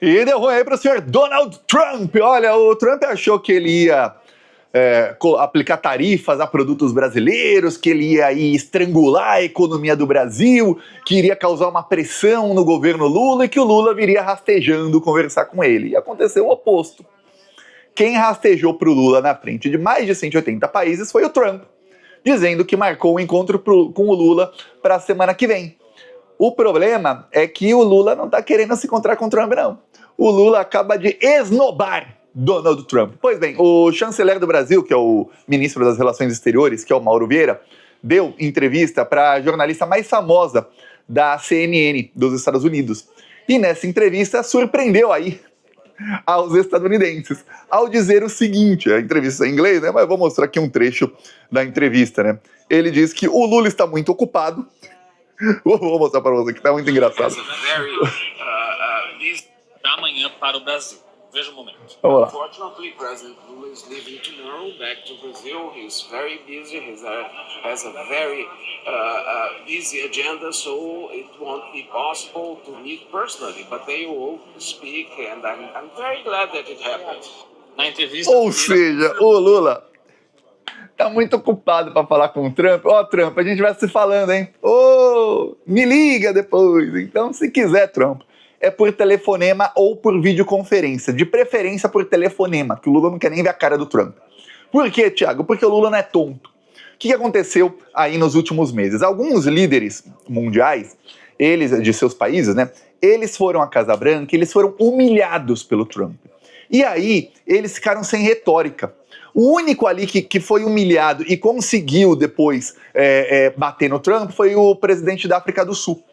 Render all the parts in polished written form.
E deu ruim aí para o senhor Donald Trump. Olha, o Trump achou que ele ia aplicar tarifas a produtos brasileiros, que ele ia aí estrangular a economia do Brasil, que iria causar uma pressão no governo Lula e que o Lula viria rastejando conversar com ele. E aconteceu o oposto. Quem rastejou para o Lula na frente de mais de 180 países foi o Trump, dizendo que marcou um encontro com o Lula para a semana que vem. O problema é que o Lula não está querendo se encontrar com o Trump, não. O Lula acaba de esnobar Donald Trump. Pois bem, o chanceler do Brasil, que é o ministro das Relações Exteriores, que é o Mauro Vieira, deu entrevista para a jornalista mais famosa da CNN dos Estados Unidos. E nessa entrevista surpreendeu aí aos estadunidenses, ao dizer o seguinte, a entrevista é em inglês, né, mas eu vou mostrar aqui um trecho da entrevista, né? Ele diz que o Lula está muito ocupado. Vou mostrar para você que está muito engraçado. Amanhã para o Brasil. Veja um momento. Vamos lá. Unfortunately, President Lula is leaving tomorrow back to Brazil. He's very busy. He has a very busy agenda, so it won't be possible to meet personally. But they will speak, and I'm very glad that it happened. Na entrevista. Ou seja, o Lula tá muito ocupado para falar com o Trump. Ó, Trump, a gente vai se falando, hein? Ô, me liga depois. Então, se quiser, Trump, é por telefonema ou por videoconferência. De preferência por telefonema, que o Lula não quer nem ver a cara do Trump. Por quê, Thiago? Porque o Lula não é tonto. O que aconteceu aí nos últimos meses? Alguns líderes mundiais, eles de seus países, né? Eles foram à Casa Branca, eles foram humilhados pelo Trump. E aí, eles ficaram sem retórica. O único ali que foi humilhado e conseguiu depois bater no Trump foi o presidente da África do Sul.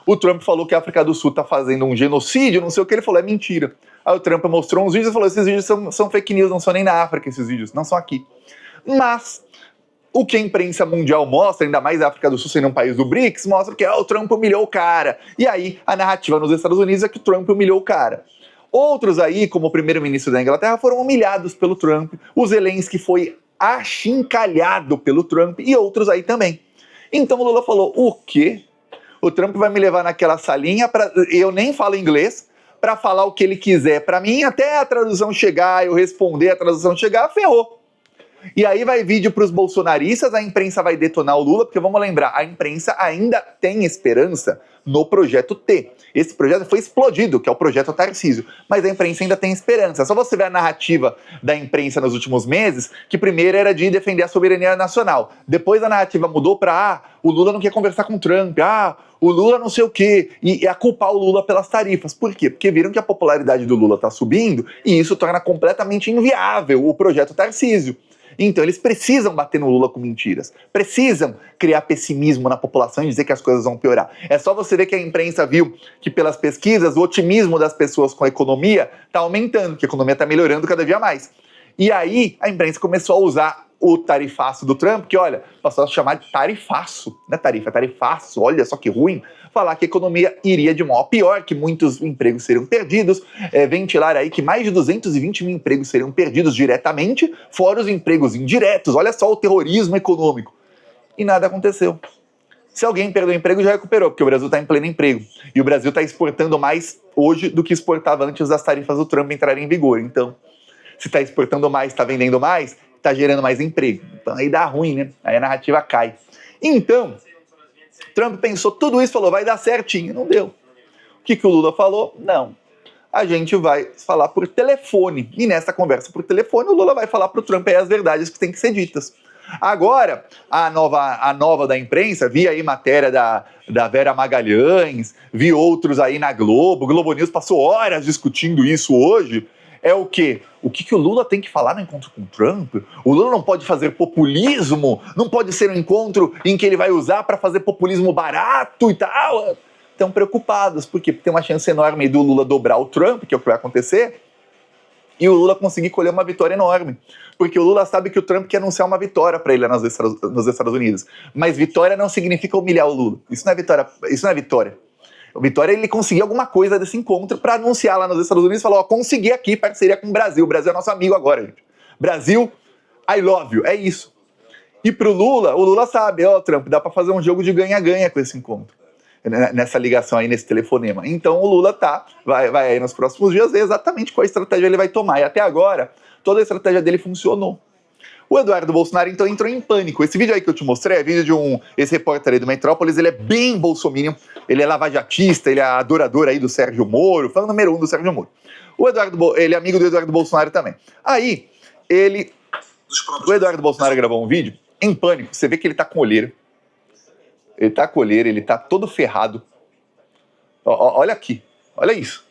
O Trump falou que a África do Sul está fazendo um genocídio, não sei o que, ele falou, é mentira. Aí o Trump mostrou uns vídeos e falou, esses vídeos são fake news, não são nem na África esses vídeos, não são aqui. Mas o que a imprensa mundial mostra, ainda mais a África do Sul sendo um país do BRICS, mostra que o Trump humilhou o cara. E aí a narrativa nos Estados Unidos é que o Trump humilhou o cara. Outros aí, como o primeiro-ministro da Inglaterra, foram humilhados pelo Trump. O Zelensky foi achincalhado pelo Trump e outros aí também. Então o Lula falou, o quê? O Trump vai me levar naquela salinha, eu nem falo inglês, para falar o que ele quiser para mim, até a tradução chegar, eu responder, a tradução chegar, ferrou. E aí vai vídeo para os bolsonaristas, a imprensa vai detonar o Lula, porque vamos lembrar, a imprensa ainda tem esperança no projeto T. Esse projeto foi explodido, que é o projeto Tarcísio, mas a imprensa ainda tem esperança. Só você ver a narrativa da imprensa nos últimos meses, que primeiro era de defender a soberania nacional. Depois a narrativa mudou para, o Lula não quer conversar com o Trump, o Lula não sei o quê, e a culpar o Lula pelas tarifas. Por quê? Porque viram que a popularidade do Lula está subindo e isso torna completamente inviável o projeto Tarcísio. Então eles precisam bater no Lula com mentiras, precisam criar pessimismo na população e dizer que as coisas vão piorar. É só você ver que a imprensa viu que pelas pesquisas o otimismo das pessoas com a economia está aumentando, que a economia está melhorando cada dia mais. E aí a imprensa começou a usar o tarifaço do Trump, que olha, passou a chamar de tarifaço, não é tarifa, é tarifaço, olha só que ruim, falar que a economia iria de mal a pior, que muitos empregos seriam perdidos, ventilar aí que mais de 220 mil empregos seriam perdidos diretamente, fora os empregos indiretos, olha só o terrorismo econômico. E nada aconteceu. Se alguém perdeu o emprego, já recuperou, porque o Brasil está em pleno emprego. E o Brasil está exportando mais hoje do que exportava antes das tarifas do Trump entrarem em vigor. Então, se está exportando mais, está vendendo mais, está gerando mais emprego. Então aí dá ruim, né? Aí a narrativa cai. Então, Trump pensou tudo isso, falou, vai dar certinho. Não deu. O que o Lula falou? Não. A gente vai falar por telefone. E nessa conversa por telefone, o Lula vai falar para o Trump aí as verdades que têm que ser ditas. Agora, a nova da imprensa, vi aí matéria da Vera Magalhães, vi outros aí na Globo, o Globo News passou horas discutindo isso hoje. É o quê? O que o Lula tem que falar no encontro com o Trump? O Lula não pode fazer populismo? Não pode ser um encontro em que ele vai usar para fazer populismo barato e tal? Estão preocupados. Por quê? Porque tem uma chance enorme do Lula dobrar o Trump, que é o que vai acontecer, e o Lula conseguir colher uma vitória enorme. Porque o Lula sabe que o Trump quer anunciar uma vitória para ele nos Estados Unidos. Mas vitória não significa humilhar o Lula. Isso não é vitória. Vitória é ele conseguir alguma coisa desse encontro para anunciar lá nos Estados Unidos e falar, consegui aqui parceria com o Brasil é nosso amigo agora, gente. Brasil, I love you, é isso. E pro Lula, o Lula sabe, Trump, dá para fazer um jogo de ganha-ganha com esse encontro. nessa ligação aí, nesse telefonema. Então o Lula vai aí nos próximos dias ver exatamente qual estratégia ele vai tomar. E até agora, toda a estratégia dele funcionou. O Eduardo Bolsonaro, então, entrou em pânico. Esse vídeo aí que eu te mostrei é vídeo de esse repórter aí do Metrópolis, ele é bem bolsominion, ele é lavajatista, ele é adorador aí do Sérgio Moro, fã número 1 do Sérgio Moro. Ele é amigo do Eduardo Bolsonaro também. Aí, o Eduardo Bolsonaro gravou um vídeo em pânico. Você vê que ele tá com olheira. Ele tá com olheira, ele tá todo ferrado. Olha aqui, olha isso.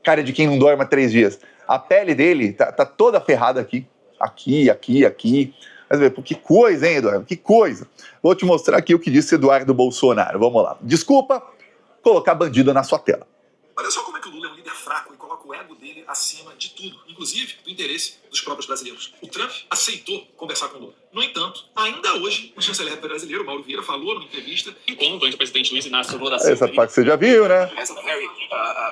Cara de quem não dorme há 3 dias. A pele dele tá toda ferrada aqui. Aqui. Mas vê, que coisa, hein, Eduardo? Que coisa. Vou te mostrar aqui o que disse Eduardo Bolsonaro. Vamos lá. Desculpa colocar bandido na sua tela. Olha só como é que o Lula é um líder fraco e coloca o ego dele acima de tudo, inclusive do interesse dos próprios brasileiros. O Trump aceitou conversar com o Lula. No entanto, ainda hoje, o chanceler brasileiro, Mauro Vieira, falou numa entrevista enquanto o presidente Luiz Inácio Lula da Silva. Essa parte você já viu, né? Has a very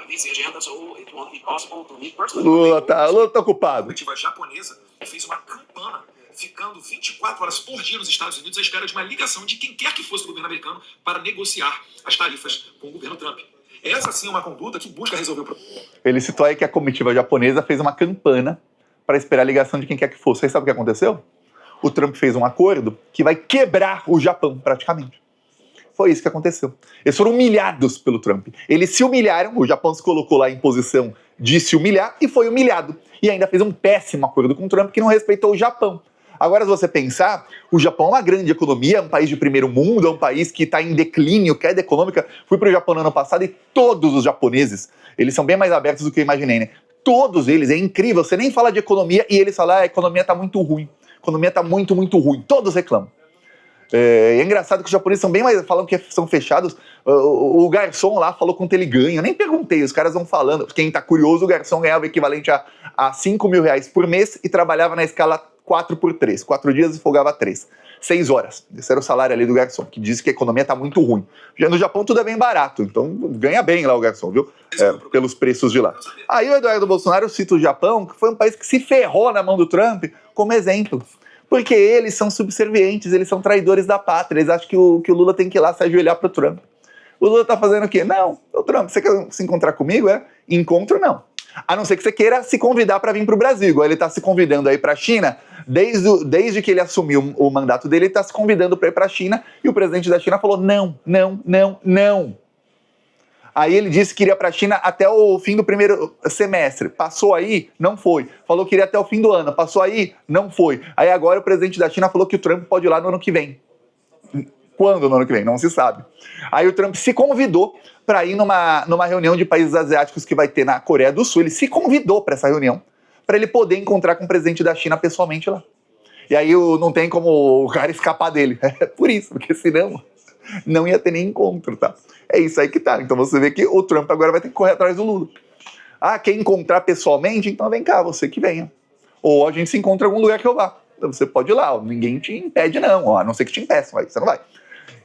busy agenda, so it won't be possible to meet Lula personally. tá ocupado. A comitiva japonesa fez uma campana, ficando 24 horas por dia nos Estados Unidos à espera de uma ligação de quem quer que fosse do governo americano para negociar as tarifas com o governo Trump. Essa sim é uma conduta que busca resolver o problema. Ele citou aí que a comitiva japonesa fez uma campana para esperar a ligação de quem quer que fosse. Aí sabe o que aconteceu? O Trump fez um acordo que vai quebrar o Japão, praticamente. Foi isso que aconteceu. Eles foram humilhados pelo Trump. Eles se humilharam, o Japão se colocou lá em posição de se humilhar e foi humilhado. E ainda fez um péssimo acordo com o Trump que não respeitou o Japão. Agora, se você pensar, o Japão é uma grande economia, é um país de primeiro mundo, é um país que está em declínio, queda econômica. Fui para o Japão no ano passado e todos os japoneses, eles são bem mais abertos do que eu imaginei, né? Todos eles, é incrível, você nem fala de economia e eles falam, a economia está muito ruim. A economia está muito, muito ruim. Todos reclamam. É engraçado que os japoneses são bem mais, falam que são fechados. O garçom lá falou quanto ele ganha. Eu nem perguntei, os caras vão falando. Quem tá curioso, o garçom ganhava o equivalente a 5 mil reais por mês e trabalhava na escala 4x3. 4 dias e folgava 3. 6 horas. Esse era o salário ali do garçom, que diz que a economia tá muito ruim. Já no Japão tudo é bem barato, então ganha bem lá o garçom, viu? Pelos preços de lá. Aí o Eduardo Bolsonaro cita o Japão, que foi um país que se ferrou na mão do Trump, como exemplo. Porque eles são subservientes, eles são traidores da pátria, eles acham que o Lula tem que ir lá se ajoelhar pro Trump. O Lula tá fazendo o quê? Não, o Trump, você quer se encontrar comigo? Encontro não. A não ser que você queira se convidar para vir pro Brasil, igual ele tá se convidando aí pra China, desde que ele assumiu o mandato dele, ele tá se convidando para ir pra China, e o presidente da China falou não. Aí ele disse que iria para a China até o fim do primeiro semestre. Passou aí, não foi. Falou que iria até o fim do ano. Passou aí, não foi. Aí agora o presidente da China falou que o Trump pode ir lá no ano que vem. Quando no ano que vem? Não se sabe. Aí o Trump se convidou para ir numa reunião de países asiáticos que vai ter na Coreia do Sul. Ele se convidou para essa reunião, para ele poder encontrar com o presidente da China pessoalmente lá. E aí não tem como o cara escapar dele. É por isso, porque senão não ia ter nem encontro, tá? É isso aí que tá. Então você vê que o Trump agora vai ter que correr atrás do Lula. Ah, quer encontrar pessoalmente? Então vem cá, você que venha. Ou a gente se encontra em algum lugar que eu vá. Então você pode ir lá, ó. Ninguém te impede não, ó. A não ser que te impeçam, aí você não vai.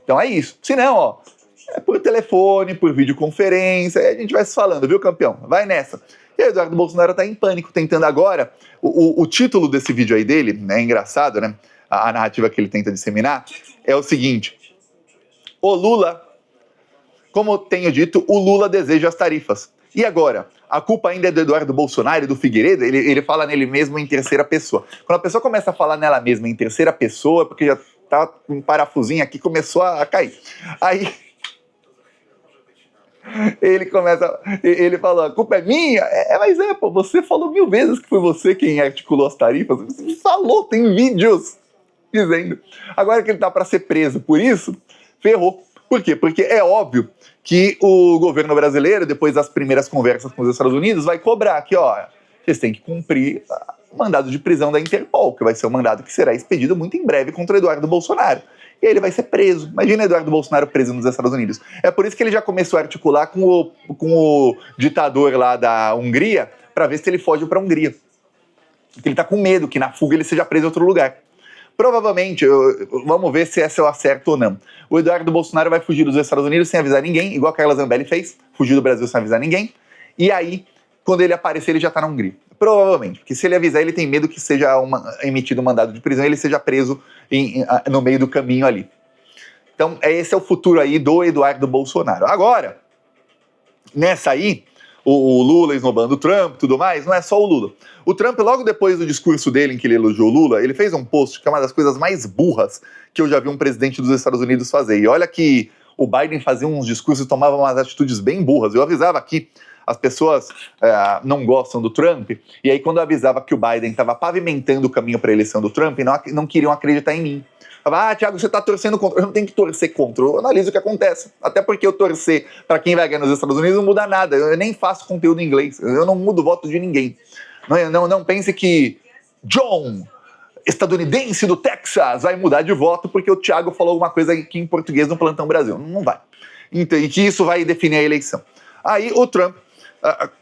Então é isso. Se não, ó, é por telefone, por videoconferência, aí a gente vai se falando, viu, campeão? Vai nessa. E o Eduardo Bolsonaro tá em pânico, tentando agora... O título desse vídeo aí dele, né, é engraçado, né? A narrativa que ele tenta disseminar é o seguinte... O Lula, como tenho dito, o Lula deseja as tarifas. E agora? A culpa ainda é do Eduardo Bolsonaro e do Figueiredo? Ele fala nele mesmo em terceira pessoa. Quando a pessoa começa a falar nela mesma em terceira pessoa, porque já tá um parafusinho aqui, começou a cair. Aí ele falou, a culpa é minha? Mas pô, você falou 1000 vezes que foi você quem articulou as tarifas. Você falou, tem vídeos dizendo. Agora que ele tá para ser preso por isso... Ferrou. Por quê? Porque é óbvio que o governo brasileiro, depois das primeiras conversas com os Estados Unidos, vai cobrar que, ó, vocês têm que cumprir o mandado de prisão da Interpol, que vai ser um mandado que será expedido muito em breve contra o Eduardo Bolsonaro. E aí ele vai ser preso. Imagina Eduardo Bolsonaro preso nos Estados Unidos. É por isso que ele já começou a articular com o ditador lá da Hungria, para ver se ele foge para a Hungria. Porque ele tá com medo que na fuga ele seja preso em outro lugar. Provavelmente, vamos ver se essa eu acerto ou não. O Eduardo Bolsonaro vai fugir dos Estados Unidos sem avisar ninguém, igual a Carla Zambelli fez, fugiu do Brasil sem avisar ninguém. E aí, quando ele aparecer, ele já tá na Hungria. Provavelmente, porque se ele avisar, ele tem medo que seja emitido um mandado de prisão e ele seja preso no meio do caminho ali. Então, esse é o futuro aí do Eduardo Bolsonaro. Agora, nessa aí, o Lula esnobando o Trump e tudo mais, não é só o Lula. O Trump, logo depois do discurso dele em que ele elogiou o Lula, ele fez um post que é uma das coisas mais burras que eu já vi um presidente dos Estados Unidos fazer. E olha que o Biden fazia uns discursos e tomava umas atitudes bem burras. Eu avisava aqui, as pessoas não gostam do Trump, e aí quando eu avisava que o Biden estava pavimentando o caminho para a eleição do Trump, não queriam acreditar em mim. Falava, Thiago, você está torcendo contra. Eu não tenho que torcer contra, eu analiso o que acontece. Até porque eu torcer para quem vai ganhar nos Estados Unidos não muda nada. Eu nem faço conteúdo em inglês, eu não mudo o voto de ninguém. Não pense que John, estadunidense do Texas, vai mudar de voto porque o Thiago falou alguma coisa aqui em português no Plantão Brasil. Não vai. Então, e que isso vai definir a eleição. Aí o Trump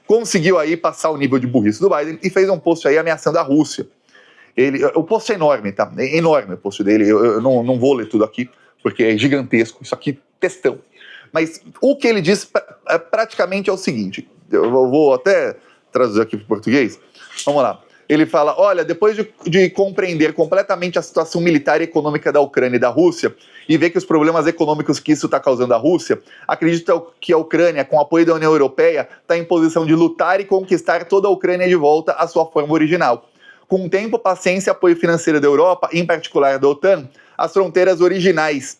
conseguiu aí passar o nível de burrice do Biden e fez um post aí ameaçando a Rússia. O post é enorme, tá? É enorme o post dele. Eu não vou ler tudo aqui, porque é gigantesco. Isso aqui, textão. Mas o que ele diz praticamente é o seguinte. Eu vou até traduzir aqui para o português. Vamos lá. Ele fala, olha, depois de compreender completamente a situação militar e econômica da Ucrânia e da Rússia, e ver que os problemas econômicos que isso está causando à Rússia, acredito que a Ucrânia, com o apoio da União Europeia, está em posição de lutar e conquistar toda a Ucrânia de volta à sua forma original. Com tempo, paciência e apoio financeiro da Europa, em particular da OTAN, as fronteiras originais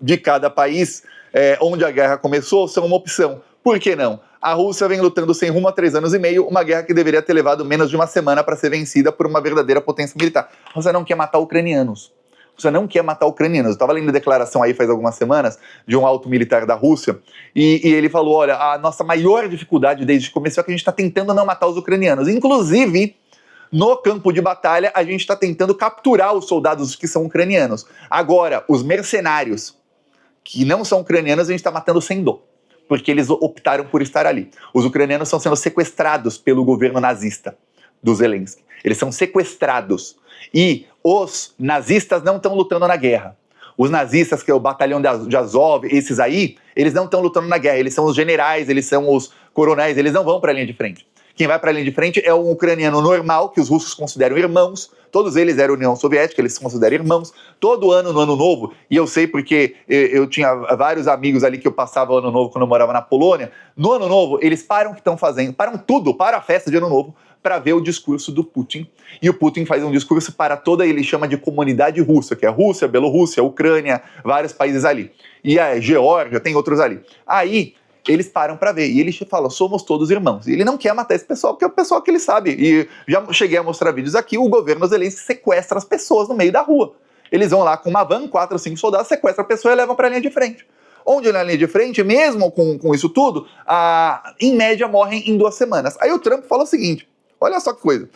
de cada país onde a guerra começou são uma opção. Por que não? A Rússia vem lutando sem rumo há 3 anos e meio, uma guerra que deveria ter levado menos de uma semana para ser vencida por uma verdadeira potência militar. A Rússia não quer matar ucranianos. A Rússia não quer matar ucranianos. Eu estava lendo a declaração aí faz algumas semanas de um alto militar da Rússia e ele falou, olha, a nossa maior dificuldade desde que começou é que a gente está tentando não matar os ucranianos. Inclusive, no campo de batalha, a gente está tentando capturar os soldados que são ucranianos. Agora, os mercenários que não são ucranianos, a gente está matando sem dó, porque eles optaram por estar ali. Os ucranianos estão sendo sequestrados pelo governo nazista do Zelensky. Eles são sequestrados. E os nazistas não estão lutando na guerra. Os nazistas, que é o batalhão de Azov, esses aí, eles não estão lutando na guerra. Eles são os generais, eles são os coronéis, eles não vão para a linha de frente. Quem vai para a linha de frente é um ucraniano normal, que os russos consideram irmãos. Todos eles eram União Soviética, eles se consideram irmãos. Todo ano, no Ano Novo, e eu sei porque eu tinha vários amigos ali que eu passava o Ano Novo quando eu morava na Polônia. No Ano Novo, eles param o que estão fazendo, param tudo, para a festa de Ano Novo, para ver o discurso do Putin. E o Putin faz um discurso para toda, ele chama de comunidade russa, que é Rússia, Bielorrússia, Ucrânia, vários países ali. E a Geórgia, tem outros ali. Aí eles param para ver, e ele fala, somos todos irmãos. E ele não quer matar esse pessoal, porque é o pessoal que ele sabe. E já cheguei a mostrar vídeos aqui, o governo Zelensky sequestra as pessoas no meio da rua. Eles vão lá com uma van, 4 ou 5 soldados, sequestram a pessoa e levam para a linha de frente. Onde na linha de frente, mesmo com isso tudo, em média morrem em 2 semanas. Aí o Trump fala o seguinte, olha só que coisa.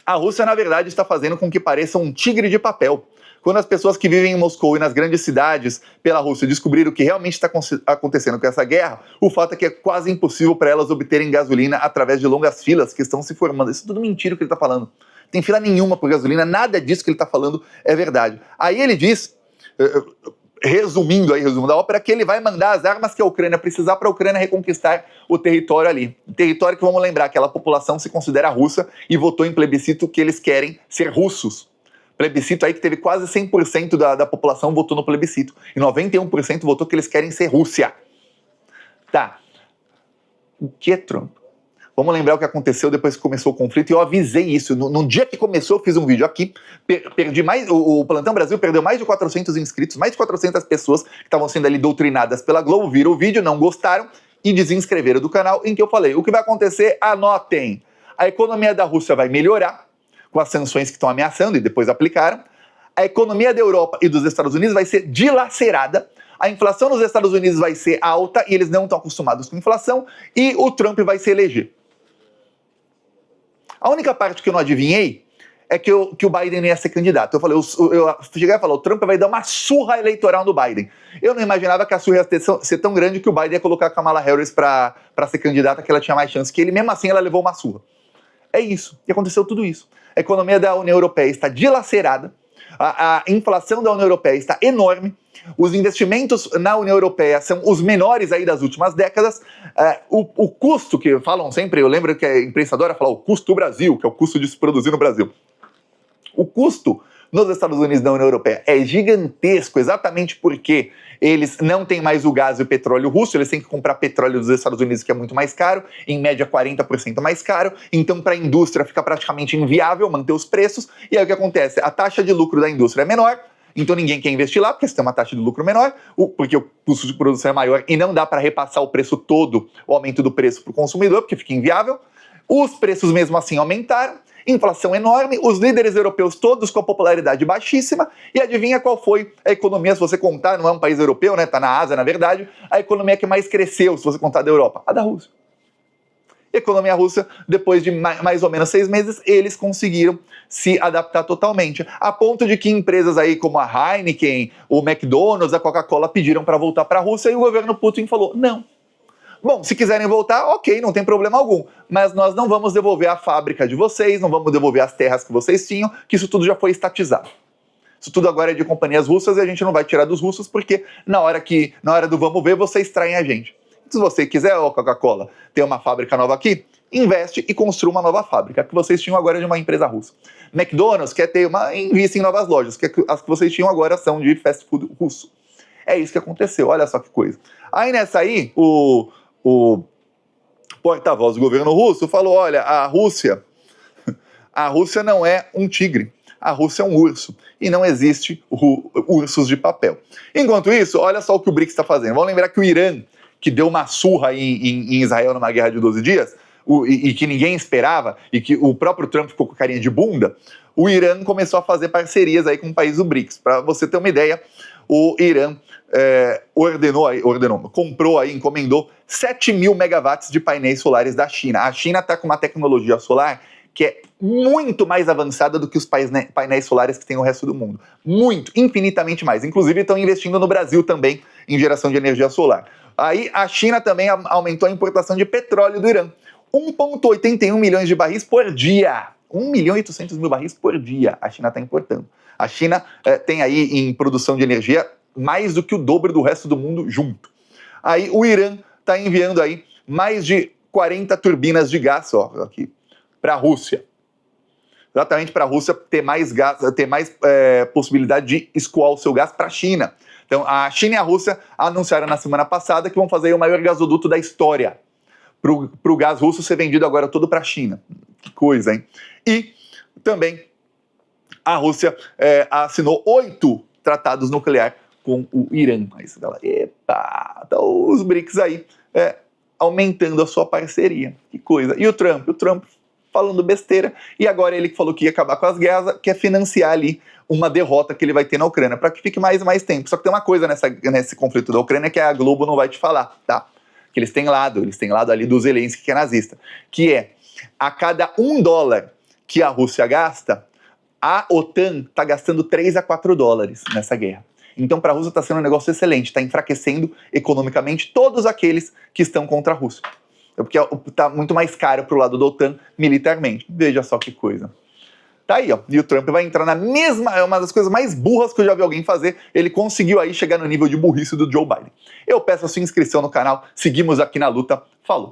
A Rússia, na verdade, está fazendo com que pareça um tigre de papel. Quando as pessoas que vivem em Moscou e nas grandes cidades pela Rússia descobriram o que realmente está acontecendo com essa guerra, o fato é que é quase impossível para elas obterem gasolina através de longas filas que estão se formando. Isso é tudo mentira que ele está falando. Não tem fila nenhuma por gasolina, nada disso que ele está falando é verdade. Aí ele diz, resumindo aí, resumo da ópera, que ele vai mandar as armas que a Ucrânia precisar para a Ucrânia reconquistar o território ali. Território que, vamos lembrar, aquela população se considera russa e votou em plebiscito que eles querem ser russos. Plebiscito aí que teve quase 100% da população votou no plebiscito. E 91% votou que eles querem ser Rússia. Tá. O que é Trump? Vamos lembrar o que aconteceu depois que começou o conflito. E eu avisei isso. No dia que começou, eu fiz um vídeo aqui. Perdi mais. O Plantão Brasil perdeu mais de 400 inscritos, mais de 400 pessoas que estavam sendo ali doutrinadas pela Globo, viram o vídeo, não gostaram e desinscreveram do canal, em que eu falei: o que vai acontecer? Anotem. A economia da Rússia vai melhorar com as sanções que estão ameaçando e depois aplicaram. A economia da Europa e dos Estados Unidos vai ser dilacerada. A inflação nos Estados Unidos vai ser alta e eles não estão acostumados com inflação. E o Trump vai se eleger. A única parte que eu não adivinhei é que o Biden ia ser candidato. Eu cheguei a falar, o Trump vai dar uma surra eleitoral no Biden. Eu não imaginava que a surra ia ser tão grande que o Biden ia colocar a Kamala Harris para ser candidata, que ela tinha mais chance que ele. Mesmo assim, ela levou uma surra. É isso. E aconteceu tudo isso. A economia da União Europeia está dilacerada, a inflação da União Europeia está enorme, os investimentos na União Europeia são os menores aí das últimas décadas, o custo que falam sempre, eu lembro que a imprensa adora falar o custo do Brasil, que é o custo de se produzir no Brasil. O custo nos Estados Unidos e na União Europeia é gigantesco, exatamente porque eles não têm mais o gás e o petróleo russo, eles têm que comprar petróleo dos Estados Unidos, que é muito mais caro, em média 40% mais caro, então para a indústria fica praticamente inviável manter os preços, e aí o que acontece? A taxa de lucro da indústria é menor, então ninguém quer investir lá, porque você tem uma taxa de lucro menor, porque o custo de produção é maior e não dá para repassar o preço todo, o aumento do preço para o consumidor, porque fica inviável. Os preços mesmo assim aumentaram, inflação enorme, os líderes europeus todos com a popularidade baixíssima, e adivinha qual foi a economia, se você contar, não é um país europeu, né? Tá na Ásia, na verdade, a economia que mais cresceu, se você contar da Europa, a da Rússia. A economia russa, depois de mais ou menos 6 meses, eles conseguiram se adaptar totalmente, a ponto de que empresas aí como a Heineken, o McDonald's, a Coca-Cola pediram para voltar para a Rússia e o governo Putin falou, não. Bom, se quiserem voltar, ok, não tem problema algum, mas nós não vamos devolver a fábrica de vocês, não vamos devolver as terras que vocês tinham, que isso tudo já foi estatizado. Isso tudo agora é de companhias russas e a gente não vai tirar dos russos porque na hora do vamos ver, vocês traem a gente. Se você quiser, ó, Coca-Cola, ter uma fábrica nova aqui, investe e construa uma nova fábrica, que vocês tinham agora de uma empresa russa. McDonald's quer ter invista em novas lojas, que as que vocês tinham agora são de fast food russo. É isso que aconteceu, olha só que coisa. Aí nessa aí, o porta-voz do governo russo falou, olha, a Rússia não é um tigre, a Rússia é um urso, e não existe ursos de papel. Enquanto isso, olha só o que o BRICS está fazendo. Vamos lembrar que o Irã, que deu uma surra em Israel numa guerra de 12 dias, e que ninguém esperava, e que o próprio Trump ficou com carinha de bunda, o Irã começou a fazer parcerias aí com o país do BRICS. Para você ter uma ideia, o Irã encomendou 7 mil megawatts de painéis solares da China. A China está com uma tecnologia solar que é muito mais avançada do que os painéis solares que tem no resto do mundo. Muito, infinitamente mais. Inclusive estão investindo no Brasil também em geração de energia solar. Aí a China também aumentou a importação de petróleo do Irã. 1,81 milhões de barris por dia. 1.800.000 barris por dia a China está importando. A China tem aí em produção de energia mais do que o dobro do resto do mundo junto. Aí o Irã está enviando aí mais de 40 turbinas de gás, ó, aqui, para a Rússia. Exatamente para a Rússia ter mais gás, ter mais possibilidade de escoar o seu gás para a China. Então a China e a Rússia anunciaram na semana passada que vão fazer aí o maior gasoduto da história. Para o gás russo ser vendido agora todo para a China. Que coisa, hein? E também a Rússia assinou 8 tratados nucleares com o Irã. Mas ela, epa! Então os BRICS aí aumentando a sua parceria. Que coisa. E o Trump? O Trump falando besteira. E agora ele que falou que ia acabar com as guerras, quer financiar ali uma derrota que ele vai ter na Ucrânia, para que fique mais e mais tempo. Só que tem uma coisa nesse conflito da Ucrânia que a Globo não vai te falar, tá? Que eles têm lado ali do Zelensky, que é nazista, que é, a cada $1 que a Rússia gasta, a OTAN está gastando 3 a 4 dólares nessa guerra. Então para a Rússia está sendo um negócio excelente, está enfraquecendo economicamente todos aqueles que estão contra a Rússia. Porque está muito mais caro para o lado da OTAN militarmente. Veja só que coisa. Tá aí, ó. E o Trump vai entrar na mesma... É uma das coisas mais burras que eu já vi alguém fazer. Ele conseguiu aí chegar no nível de burrice do Joe Biden. Eu peço a sua inscrição no canal. Seguimos aqui na luta. Falou!